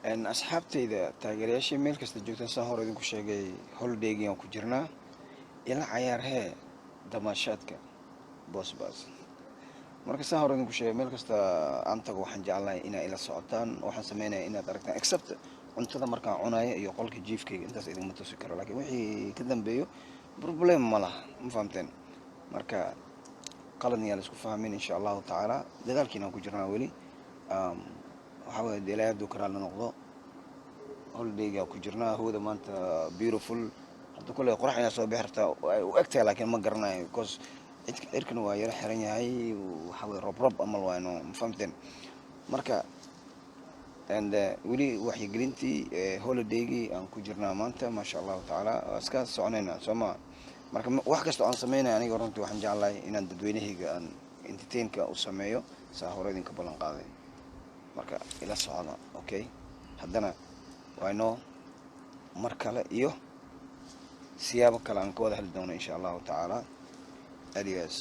En asxaabtayda taageerayaashii meel kasta joogtaan saan hore idinku sheegay holidaygii aan ku jirnaa ila cayaar hee damaashaadka boosbaas marka saan hore idinku sheegay meel kasta aan tago waxaan jeclahay inaa ila socotaan waxaan sameynaya inaad aragtaan except cuntada markaan cunayo iyo qolka jiifkayga intaas idinma tusi karo laakiin wixii ka dambeeyo problem ma laha ma fahamteen marka qaladn yaa la isku fahmin insha allahu tacaala dadaalkiinaan ku jirnaa weli waxaa waye dee ilaahay hadduu karaal la noqdo holidayga ku jirnaa hawada maanta beautiful hadda kule qorax inaa soo bixi rabtaa ay u egtahay laakiin ma garanayo because cirkana waa yaro xiran yahay waxaa waye rob amal waayno ma fahamteen marka and weli waxyigelintii holidaygii aan ku jirnaa maanta maasha allahu tacaala waa iska soconayna sooma marka wax kasta aan sameynaya aniga runtii waxaan jeclahay inaan dadweynahayga aan entertainka u sameeyo saa hore idinka ballan qaaday marka ila socda okay haddana waynoo mar kale iyo siyaabo kale aan ka wada heli doono insha allahu tacaala adigaas